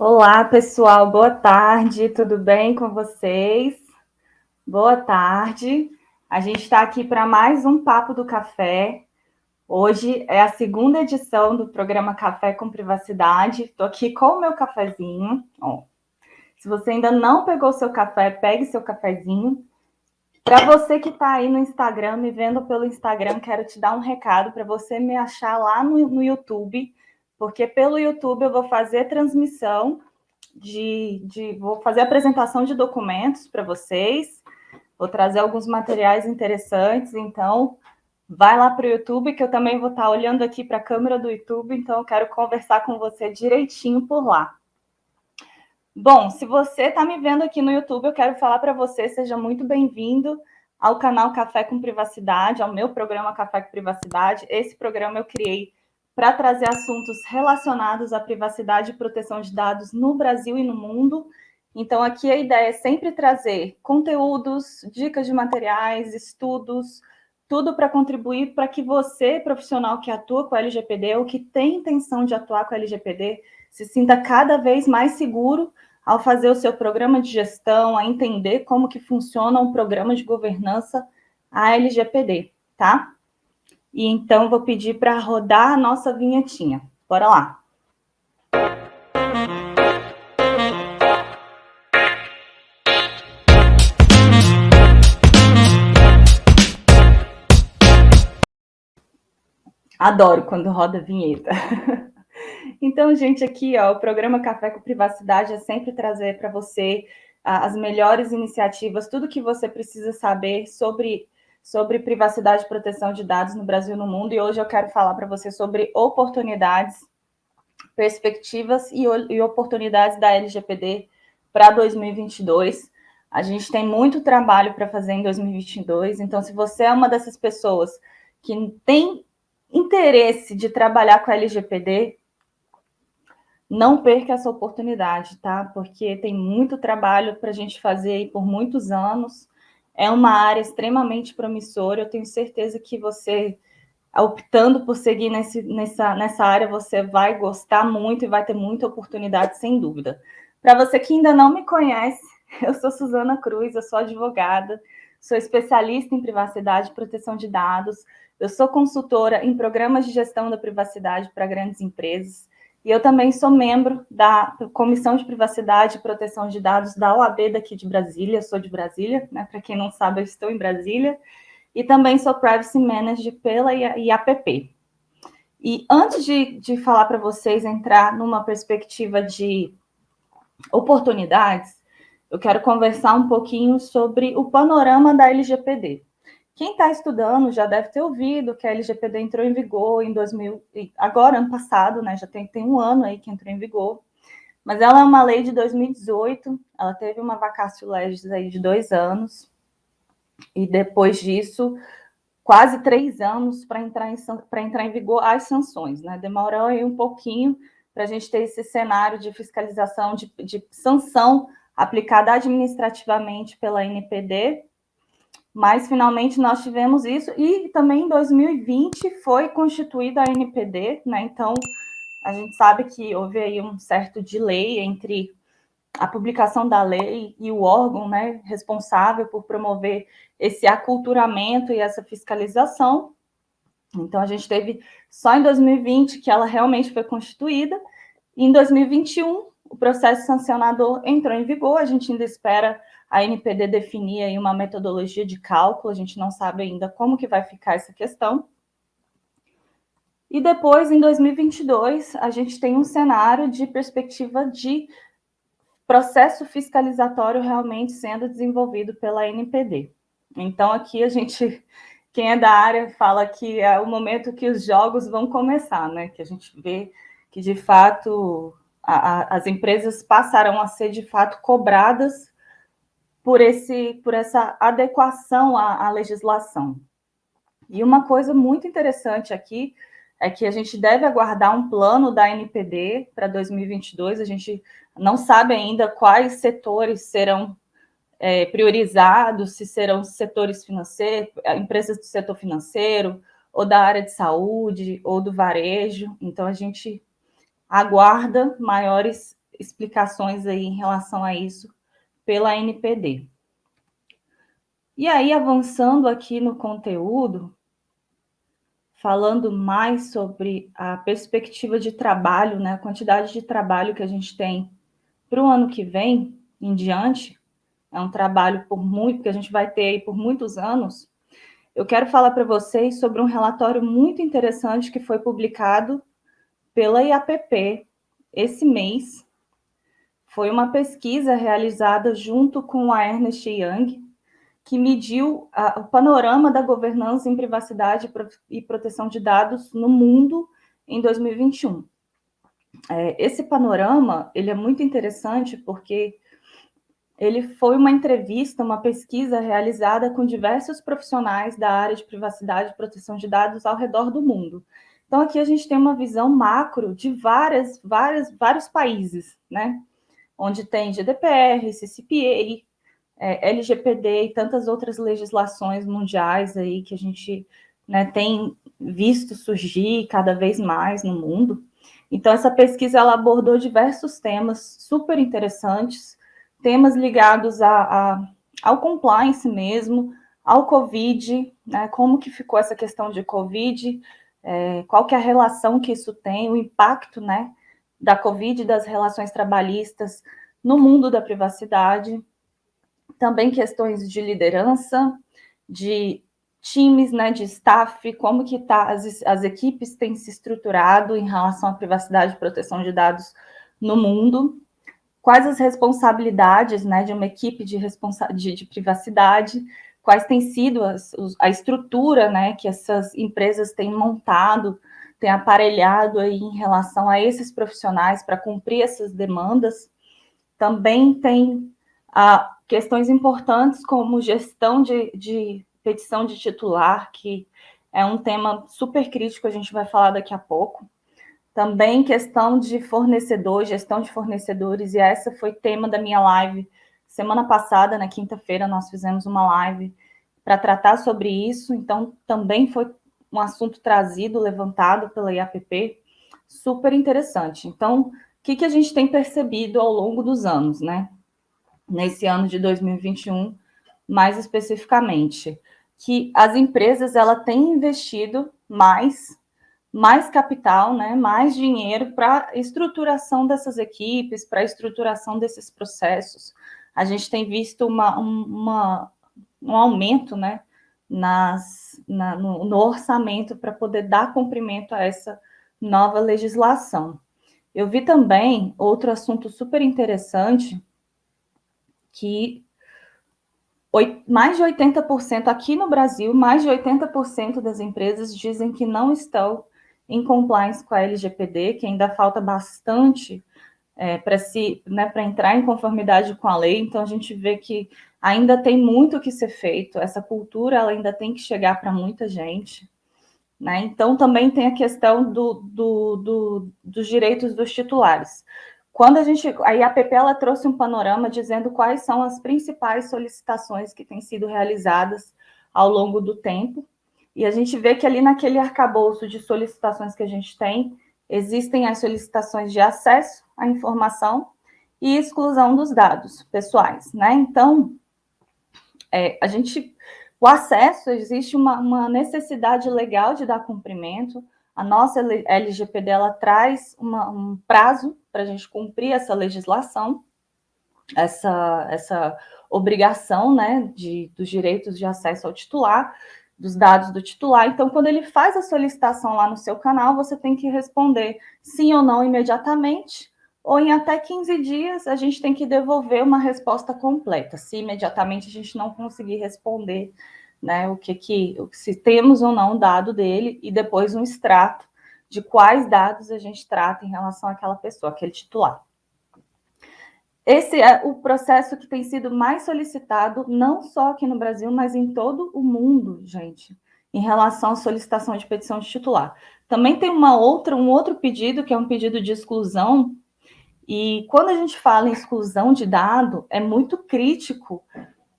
Olá, pessoal, boa tarde, tudo bem com vocês? Boa tarde. A gente está aqui para mais um Papo do Café. Hoje é a segunda edição do programa Café com Privacidade. Estou aqui com o meu cafezinho. Ó, se você ainda não pegou seu café, pegue seu cafezinho. Para você que está aí no Instagram, me vendo pelo Instagram, quero te dar um recado para você me achar lá no YouTube, porque pelo YouTube eu vou fazer transmissão vou fazer apresentação de documentos para vocês, vou trazer alguns materiais interessantes, então vai lá para o YouTube, que eu também vou estar olhando aqui para a câmera do YouTube, então eu quero conversar com você direitinho por lá. Bom, se você está me vendo aqui no YouTube, eu quero falar para você, seja muito bem-vindo ao canal Café com Privacidade, ao meu programa Café com Privacidade. Esse programa eu criei para trazer assuntos relacionados à privacidade e proteção de dados no Brasil e no mundo. Então, aqui a ideia é sempre trazer conteúdos, dicas de materiais, estudos, tudo para contribuir para que você, profissional que atua com a LGPD ou que tem intenção de atuar com a LGPD, se sinta cada vez mais seguro ao fazer o seu programa de gestão, a entender como que funciona um programa de governança a LGPD, tá? E então vou pedir para rodar a nossa vinhetinha. Bora lá. Adoro quando roda a vinheta. Então, gente, aqui, ó, o programa Café com Privacidade é sempre trazer para você as melhores iniciativas, tudo que você precisa saber sobre privacidade e proteção de dados no Brasil e no mundo. E hoje eu quero falar para você sobre oportunidades, perspectivas e oportunidades da LGPD para 2022. A gente tem muito trabalho para fazer em 2022, então se você é uma dessas pessoas que tem interesse de trabalhar com a LGPD, não perca essa oportunidade, tá? Porque tem muito trabalho para a gente fazer aí por muitos anos. É uma área extremamente promissora. Eu tenho certeza que você, optando por seguir nessa área, você vai gostar muito e vai ter muita oportunidade, sem dúvida. Para você que ainda não me conhece, eu sou Suzana Cruz, eu sou advogada, sou especialista em privacidade e proteção de dados, eu sou consultora em programas de gestão da privacidade para grandes empresas, e eu também sou membro da Comissão de Privacidade e Proteção de Dados da OAB daqui de Brasília, eu sou de Brasília, né? Para quem não sabe, eu estou em Brasília, e também sou Privacy Manager pela IAPP. E antes de falar para vocês entrar numa perspectiva de oportunidades, eu quero conversar um pouquinho sobre o panorama da LGPD. Quem está estudando já deve ter ouvido que a LGPD entrou em vigor em 2000, agora, ano passado, né? Já tem um ano aí que entrou em vigor. Mas ela é uma lei de 2018, ela teve uma vacatio legis aí de 2 anos, e depois disso, quase 3 anos para entrar em vigor as sanções, né? Demorou aí um pouquinho para a gente ter esse cenário de fiscalização, de sanção aplicada administrativamente pela NPD, mas finalmente nós tivemos isso, e também em 2020 foi constituída a NPD, né? Então a gente sabe que houve aí um certo delay entre a publicação da lei e o órgão, né, responsável por promover esse aculturamento e essa fiscalização. Então a gente teve só em 2020 que ela realmente foi constituída, e em 2021 o processo sancionador entrou em vigor. A gente ainda espera a NPD definir aí uma metodologia de cálculo, a gente não sabe ainda como que vai ficar essa questão. E depois, em 2022, a gente tem um cenário de perspectiva de processo fiscalizatório realmente sendo desenvolvido pela NPD. Então, aqui a gente, quem é da área, fala que é o momento que os jogos vão começar, né? Que a gente vê que, de fato, as empresas passarão a ser, de fato, cobradas por essa adequação à legislação. E uma coisa muito interessante aqui é que a gente deve aguardar um plano da NPD para 2022. A gente não sabe ainda quais setores serão priorizados, se serão setores financeiros, empresas do setor financeiro, ou da área de saúde, ou do varejo. Então, a gente aguarda maiores explicações aí em relação a isso pela ANPD. E aí, avançando aqui no conteúdo, falando mais sobre a perspectiva de trabalho, né, a quantidade de trabalho que a gente tem para o ano que vem em diante, é um trabalho que a gente vai ter aí por muitos anos. Eu quero falar para vocês sobre um relatório muito interessante que foi publicado pela IAPP esse mês. Foi uma pesquisa realizada junto com a Ernst Young, que mediu o panorama da governança em privacidade e proteção de dados no mundo em 2021. Esse panorama ele é muito interessante porque ele foi uma entrevista, uma pesquisa realizada com diversos profissionais da área de privacidade e proteção de dados ao redor do mundo. Então, aqui a gente tem uma visão macro de vários países, né? Onde tem GDPR, CCPA, LGPD e tantas outras legislações mundiais aí que a gente, né, tem visto surgir cada vez mais no mundo. Então, essa pesquisa ela abordou diversos temas super interessantes, temas ligados ao compliance mesmo, ao Covid, né, como que ficou essa questão de Covid, qual que é a relação que isso tem, o impacto, né, da Covid e das relações trabalhistas no mundo da privacidade, também questões de liderança, de times, né, de staff, como que as equipes têm se estruturado em relação à privacidade e proteção de dados no mundo, quais as responsabilidades, né, de uma equipe de privacidade, quais têm sido a estrutura, né, que essas empresas têm montado, têm aparelhado aí em relação a esses profissionais para cumprir essas demandas. Também tem questões importantes como gestão de petição de titular, que é um tema super crítico, a gente vai falar daqui a pouco. Também questão de fornecedor, gestão de fornecedores, e essa foi tema da minha live semana passada, na quinta-feira, nós fizemos uma live para tratar sobre isso, então também foi um assunto trazido, levantado pela IAPP, super interessante. Então, o que a gente tem percebido ao longo dos anos, né? Nesse ano de 2021, mais especificamente, que as empresas ela têm investido mais capital, né, mais dinheiro para estruturação dessas equipes, para estruturação desses processos. A gente tem visto um aumento, né, no orçamento para poder dar cumprimento a essa nova legislação. Eu vi também outro assunto super interessante, que mais de 80% aqui no Brasil, mais de 80% das empresas dizem que não estão em compliance com a LGPD, que ainda falta bastante para entrar em conformidade com a lei. Então, a gente vê que ainda tem muito o que ser feito, essa cultura ela ainda tem que chegar para muita gente. Né? Então, também tem a questão dos direitos dos titulares. Quando a IAPP ela trouxe um panorama dizendo quais são as principais solicitações que têm sido realizadas ao longo do tempo, e a gente vê que ali naquele arcabouço de solicitações que a gente tem, existem as solicitações de acesso à informação e exclusão dos dados pessoais, né? Então, o acesso, existe uma necessidade legal de dar cumprimento. A nossa LGPD ela traz um prazo para a gente cumprir essa legislação, essa obrigação, né, dos direitos de acesso ao titular, dos dados do titular. Então, quando ele faz a solicitação lá no seu canal, você tem que responder sim ou não imediatamente, ou em até 15 dias a gente tem que devolver uma resposta completa, se imediatamente a gente não conseguir responder, né, se temos ou não dado dele, e depois um extrato de quais dados a gente trata em relação àquela pessoa, aquele titular. Esse é o processo que tem sido mais solicitado, não só aqui no Brasil, mas em todo o mundo, gente, em relação à solicitação de petição de titular. Também tem um outro pedido, que é um pedido de exclusão, e quando a gente fala em exclusão de dado, é muito crítico,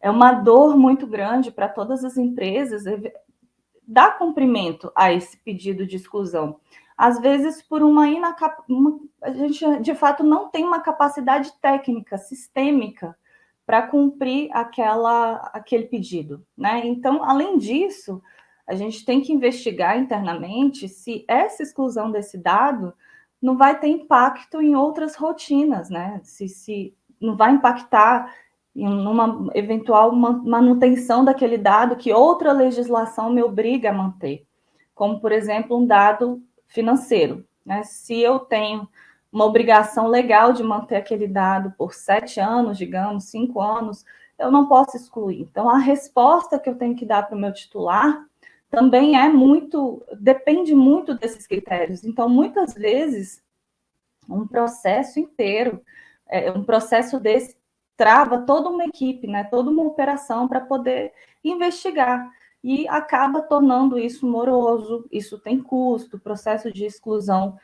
é uma dor muito grande para todas as empresas dar cumprimento a esse pedido de exclusão. às vezes por a gente de fato não tem uma capacidade técnica, sistêmica, para cumprir aquele pedido, né? Então, além disso, a gente tem que investigar internamente se essa exclusão desse dado não vai ter impacto em outras rotinas, né? Se não vai impactar em uma eventual manutenção daquele dado que outra legislação me obriga a manter, como, por exemplo, um dado financeiro, né? Se eu tenho uma obrigação legal de manter aquele dado por 7 anos, digamos, 5 anos, eu não posso excluir. Então, a resposta que eu tenho que dar para o meu titular também depende muito desses critérios. Então, muitas vezes, um processo inteiro, um processo desse trava toda uma equipe, né, toda uma operação para poder investigar. E acaba tornando isso moroso, isso tem custo, o processo de exclusão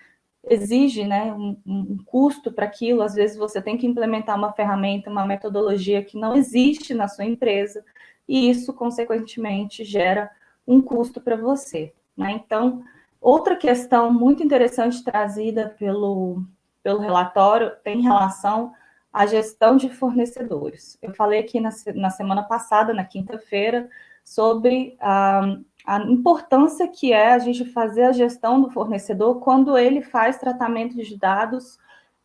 exige, né, um custo para aquilo. Às vezes você tem que implementar uma ferramenta, uma metodologia que não existe na sua empresa, e isso, consequentemente, gera um custo para você, né? Então, outra questão muito interessante trazida pelo relatório tem relação à gestão de fornecedores. Eu falei aqui na semana passada, na quinta-feira, sobre a importância que é a gente fazer a gestão do fornecedor quando ele faz tratamento de dados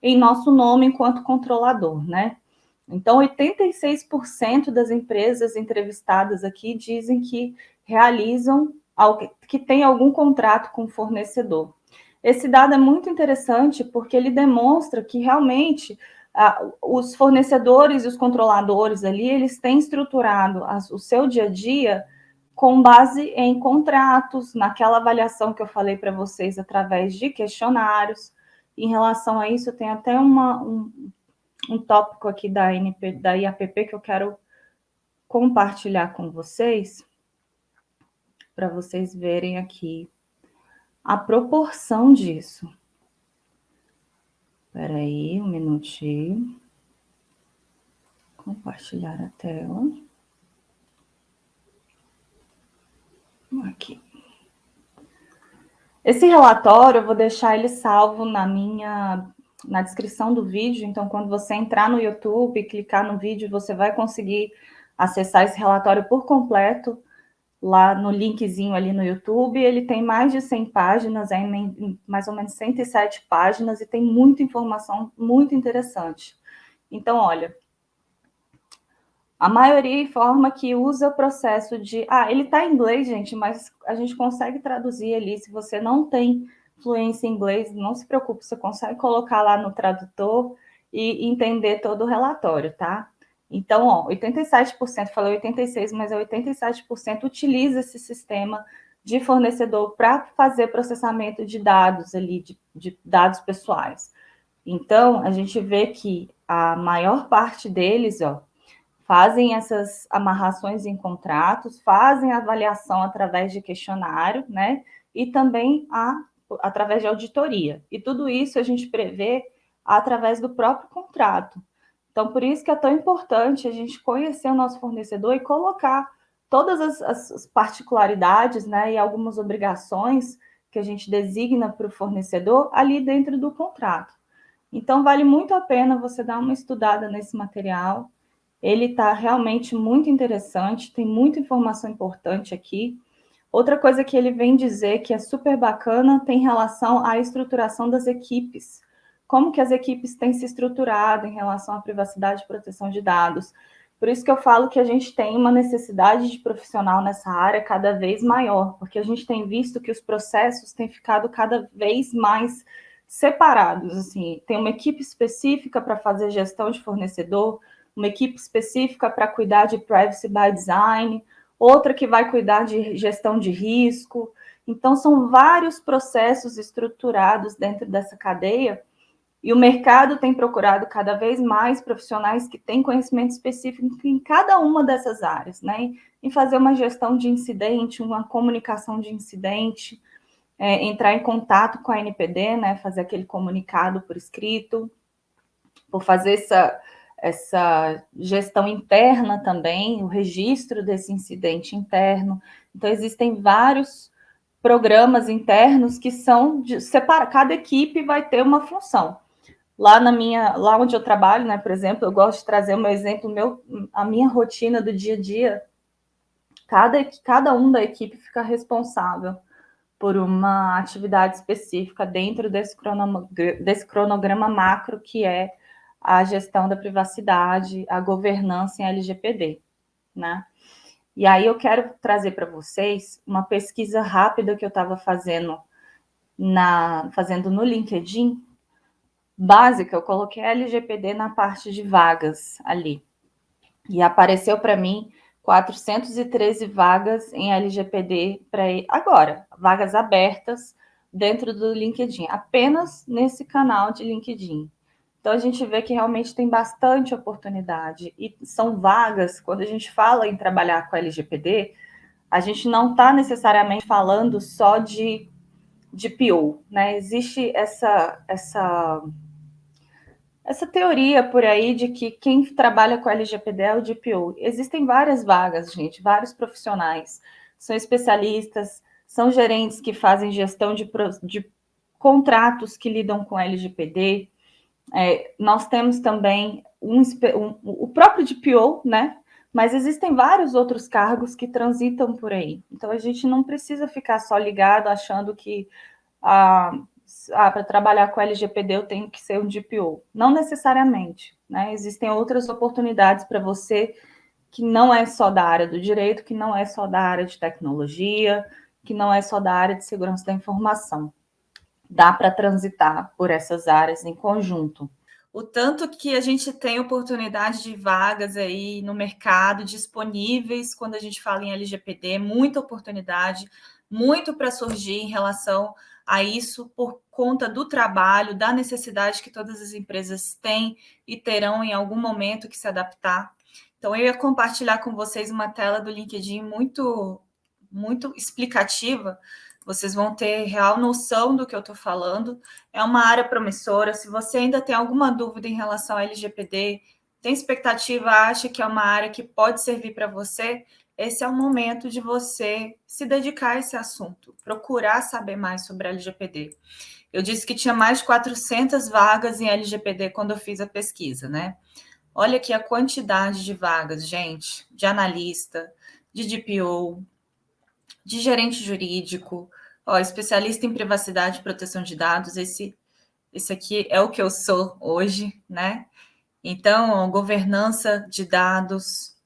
em nosso nome enquanto controlador, né? Então, 86% das empresas entrevistadas aqui dizem que que tem algum contrato com o fornecedor. Esse dado é muito interessante porque ele demonstra que realmente os fornecedores e os controladores ali, eles têm estruturado o seu dia a dia com base em contratos, naquela avaliação que eu falei para vocês através de questionários. Em relação a isso, tem até um tópico aqui da IAPP que eu quero compartilhar com vocês, para vocês verem aqui a proporção disso. Espera aí, um minutinho. Compartilhar a tela. Aqui. Esse relatório, eu vou deixar ele salvo na descrição do vídeo, então quando você entrar no YouTube e clicar no vídeo, você vai conseguir acessar esse relatório por completo, lá no linkzinho ali no YouTube. Ele tem mais de 100 páginas, mais ou menos 107 páginas, e tem muita informação muito interessante. Então, olha, a maioria informa que usa o processo de... ele está em inglês, gente, mas a gente consegue traduzir ali. Se você não tem fluência em inglês, não se preocupe, você consegue colocar lá no tradutor e entender todo o relatório, tá? Então, 87%, falei 86%, mas 87% utiliza esse sistema de fornecedor para fazer processamento de dados ali, de dados pessoais. Então, a gente vê que a maior parte deles, fazem essas amarrações em contratos, fazem avaliação através de questionário, né? E também através de auditoria. E tudo isso a gente prevê através do próprio contrato. Então, por isso que é tão importante a gente conhecer o nosso fornecedor e colocar todas as particularidades, né, e algumas obrigações que a gente designa para o fornecedor ali dentro do contrato. Então, vale muito a pena você dar uma estudada nesse material. Ele está realmente muito interessante, tem muita informação importante aqui. Outra coisa que ele vem dizer que é super bacana tem relação à estruturação das equipes. Como que as equipes têm se estruturado em relação à privacidade e proteção de dados. Por isso que eu falo que a gente tem uma necessidade de profissional nessa área cada vez maior, porque a gente tem visto que os processos têm ficado cada vez mais separados. Assim, tem uma equipe específica para fazer gestão de fornecedor, uma equipe específica para cuidar de privacy by design, outra que vai cuidar de gestão de risco. Então, são vários processos estruturados dentro dessa cadeia, e o mercado tem procurado cada vez mais profissionais que têm conhecimento específico em cada uma dessas áreas, né? Em fazer uma gestão de incidente, uma comunicação de incidente, entrar em contato com a NPD, né? Fazer aquele comunicado por escrito, por fazer essa gestão interna também, o registro desse incidente interno. Então, existem vários programas internos que são cada equipe vai ter uma função. Lá onde eu trabalho, né, por exemplo, eu gosto de trazer o meu exemplo, a minha rotina do dia a dia. Cada um da equipe fica responsável por uma atividade específica dentro desse cronograma macro, que é a gestão da privacidade, a governança em LGPD, né? E aí eu quero trazer para vocês uma pesquisa rápida que eu estava fazendo no LinkedIn, básica. Eu coloquei LGPD na parte de vagas ali. E apareceu para mim 413 vagas em LGPD para agora, vagas abertas dentro do LinkedIn, apenas nesse canal de LinkedIn. Então a gente vê que realmente tem bastante oportunidade e são vagas. Quando a gente fala em trabalhar com LGPD, a gente não está necessariamente falando só de PO, né? Existe essa teoria por aí de que quem trabalha com LGPD é o DPO. Existem várias vagas, gente, vários profissionais. São especialistas, são gerentes que fazem gestão de contratos que lidam com LGPD. Nós temos também o próprio DPO, né? Mas existem vários outros cargos que transitam por aí. Então a gente não precisa ficar só ligado achando que para trabalhar com LGPD eu tenho que ser um DPO. Não necessariamente, né? Existem outras oportunidades para você que não é só da área do direito, que não é só da área de tecnologia, que não é só da área de segurança da informação. Dá para transitar por essas áreas em conjunto. O tanto que a gente tem oportunidade de vagas aí no mercado disponíveis quando a gente fala em LGPD, muita oportunidade, muito para surgir em relação a isso por conta do trabalho, da necessidade que todas as empresas têm e terão em algum momento que se adaptar. Então, eu ia compartilhar com vocês uma tela do LinkedIn muito, muito explicativa. Vocês vão ter real noção do que eu estou falando. É uma área promissora. Se você ainda tem alguma dúvida em relação ao LGPD, tem expectativa, acha que é uma área que pode servir para você, esse é o momento de você se dedicar a esse assunto, procurar saber mais sobre a LGPD. Eu disse que tinha mais de 400 vagas em LGPD quando eu fiz a pesquisa, né? Olha aqui a quantidade de vagas, gente, de analista, de DPO, de gerente jurídico, especialista em privacidade e proteção de dados. Esse aqui é o que eu sou hoje, né? Então, governança de dados,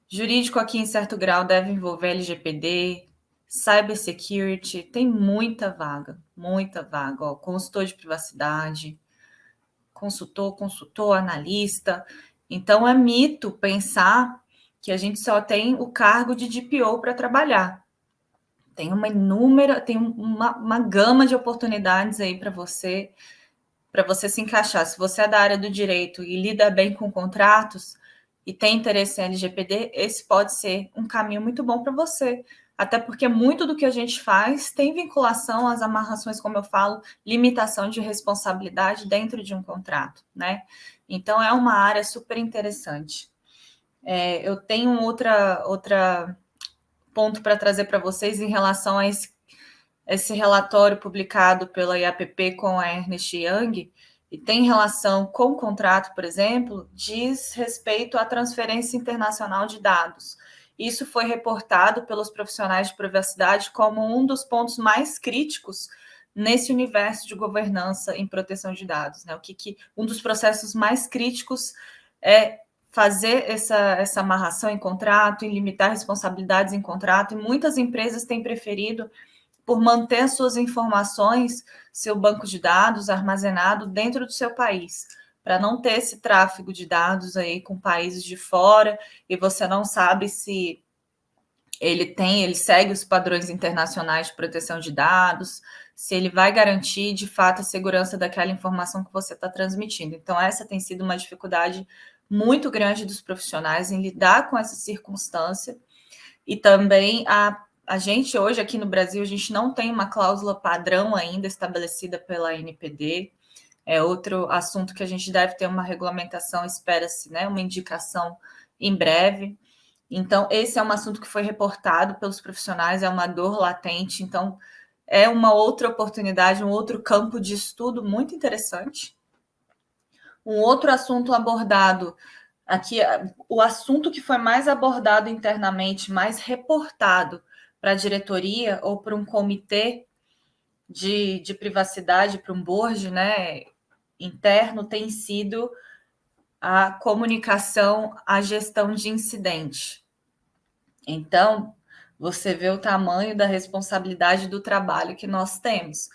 jurídico aqui em certo grau deve envolver LGPD, cybersecurity, tem muita vaga, consultor de privacidade, consultor, analista. Então, é mito pensar que a gente só tem o cargo de DPO para trabalhar. Tem uma gama de oportunidades aí para você se encaixar. Se você é da área do direito e lida bem com contratos e tem interesse em LGPD, esse pode ser um caminho muito bom para você. Até porque muito do que a gente faz tem vinculação às amarrações, como eu falo, limitação de responsabilidade dentro de um contrato, né? Então, é uma área super interessante. Eu tenho outra ponto para trazer para vocês em relação a esse relatório publicado pela IAPP com a Ernst Young, e tem relação com o contrato, por exemplo, diz respeito à transferência internacional de dados. Isso foi reportado pelos profissionais de privacidade como um dos pontos mais críticos nesse universo de governança em proteção de dados, né? Um dos processos mais críticos é fazer essa amarração em contrato, em limitar responsabilidades em contrato, e muitas empresas têm preferido por manter suas informações, seu banco de dados armazenado dentro do seu país, para não ter esse tráfego de dados aí com países de fora, e você não sabe se ele segue os padrões internacionais de proteção de dados, se ele vai garantir de fato a segurança daquela informação que você está transmitindo. Então, essa tem sido uma dificuldade muito grande dos profissionais em lidar com essa circunstância, e também a gente hoje aqui no Brasil, a gente não tem uma cláusula padrão ainda estabelecida pela NPD. É outro assunto que a gente deve ter uma regulamentação, espera-se, né, uma indicação em breve. Então, esse é um assunto que foi reportado pelos profissionais, é uma dor latente, então é uma outra oportunidade, um outro campo de estudo muito interessante. Um outro assunto abordado aqui, o assunto que foi mais abordado internamente, mais reportado para a diretoria ou para um comitê de privacidade, para um board, né, interno, tem sido a comunicação, a gestão de incidente. Então, você vê o tamanho da responsabilidade do trabalho que nós temos.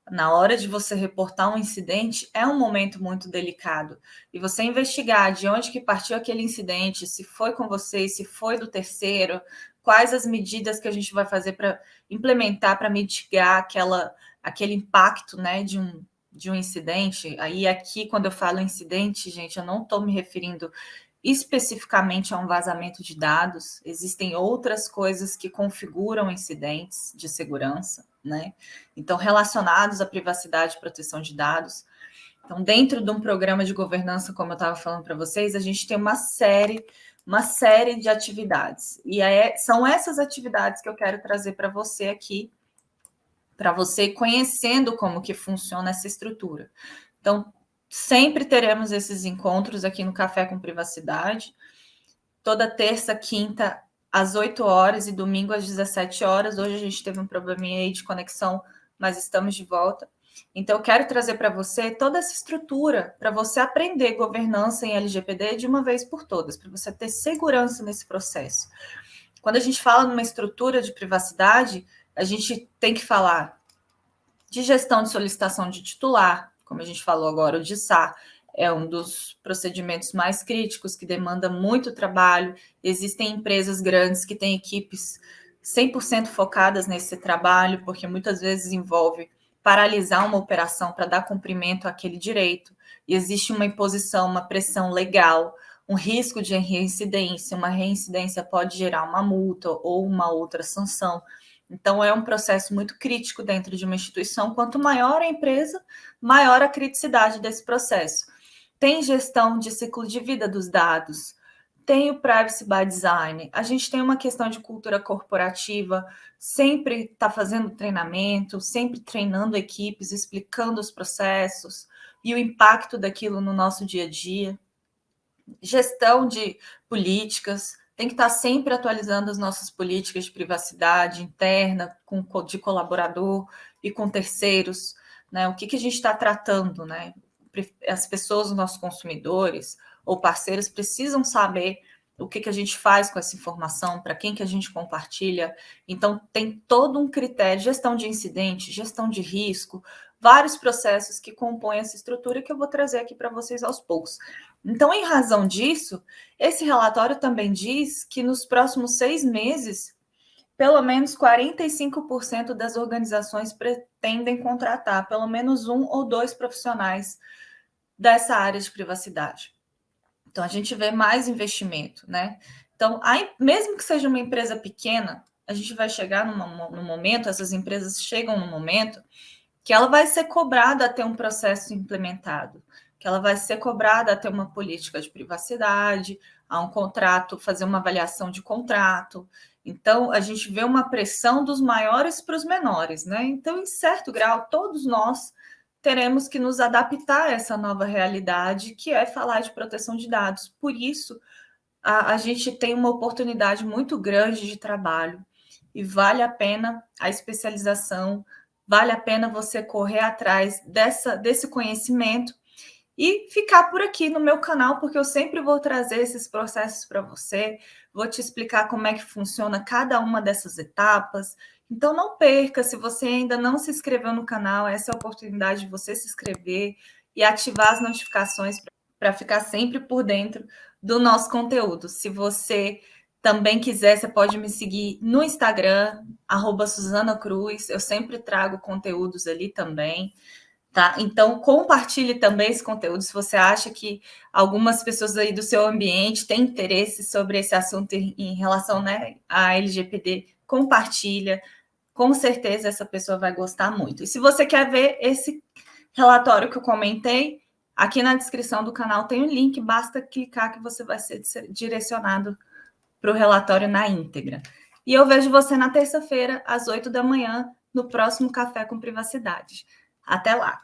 Na hora de você reportar um incidente, é um momento muito delicado. E você investigar de onde que partiu aquele incidente, se foi com você, se foi do terceiro, quais as medidas que a gente vai fazer para implementar, para mitigar aquele impacto, né, de um incidente. Aí aqui, quando eu falo incidente, gente, eu não estou me referindo especificamente a um vazamento de dados, existem outras coisas que configuram incidentes de segurança, né? Então, relacionados à privacidade e proteção de dados. Então, dentro de um programa de governança, como eu estava falando para vocês, a gente tem uma série de atividades. E são essas atividades que eu quero trazer para você aqui, para você conhecendo como que funciona essa estrutura. Então, sempre teremos esses encontros aqui no Café com Privacidade, toda terça, quinta, às 8 horas e domingo às 17 horas. Hoje a gente teve um probleminha aí de conexão, mas estamos de volta. Então, eu quero trazer para você toda essa estrutura para você aprender governança em LGPD de uma vez por todas, para você ter segurança nesse processo. Quando a gente fala numa estrutura de privacidade, a gente tem que falar de gestão de solicitação de titular, como a gente falou agora, o DSA é um dos procedimentos mais críticos, que demanda muito trabalho. Existem empresas grandes que têm equipes 100% focadas nesse trabalho, porque muitas vezes envolve paralisar uma operação para dar cumprimento àquele direito. E existe uma imposição, uma pressão legal, um risco de reincidência. Uma reincidência pode gerar uma multa ou uma outra sanção. Então, é um processo muito crítico dentro de uma instituição. Quanto maior a empresa, maior a criticidade desse processo. Tem gestão de ciclo de vida dos dados, tem o Privacy by Design. A gente tem uma questão de cultura corporativa, sempre está fazendo treinamento, sempre treinando equipes, explicando os processos e o impacto daquilo no nosso dia a dia. Gestão de políticas, tem que estar sempre atualizando as nossas políticas de privacidade interna, de colaborador e com terceiros, né? O que a gente está tratando, né? As pessoas, os nossos consumidores ou parceiros precisam saber o que a gente faz com essa informação, para quem que a gente compartilha. Então, tem todo um critério, gestão de incidente, gestão de risco, vários processos que compõem essa estrutura que eu vou trazer aqui para vocês aos poucos. Então, em razão disso, esse relatório também diz que nos próximos 6 meses, pelo menos 45% das organizações pretendem contratar pelo menos 1 ou 2 profissionais dessa área de privacidade. Então, a gente vê mais investimento, né? Então, mesmo que seja uma empresa pequena, a gente vai chegar num momento, essas empresas chegam num momento que ela vai ser cobrada a ter um processo implementado, que ela vai ser cobrada a ter uma política de privacidade, a um contrato, fazer uma avaliação de contrato. Então, a gente vê uma pressão dos maiores para os menores, né? Então, em certo grau, todos nós teremos que nos adaptar a essa nova realidade, que é falar de proteção de dados. Por isso, a gente tem uma oportunidade muito grande de trabalho e vale a pena a especialização, vale a pena você correr atrás desse conhecimento e ficar por aqui no meu canal, porque eu sempre vou trazer esses processos para você, vou te explicar como é que funciona cada uma dessas etapas. Então, não perca, se você ainda não se inscreveu no canal, essa é a oportunidade de você se inscrever e ativar as notificações para ficar sempre por dentro do nosso conteúdo. Se você também quiser, você pode me seguir no Instagram, @SuzanaCruz, eu sempre trago conteúdos ali também. Tá? Então, compartilhe também esse conteúdo se você acha que algumas pessoas aí do seu ambiente têm interesse sobre esse assunto em relação, né, à LGPD. Compartilha, com certeza essa pessoa vai gostar muito. E se você quer ver esse relatório que eu comentei, aqui na descrição do canal tem um link, basta clicar que você vai ser direcionado para o relatório na íntegra. E eu vejo você na terça-feira, às 8 da manhã, no próximo Café com Privacidade. Até lá!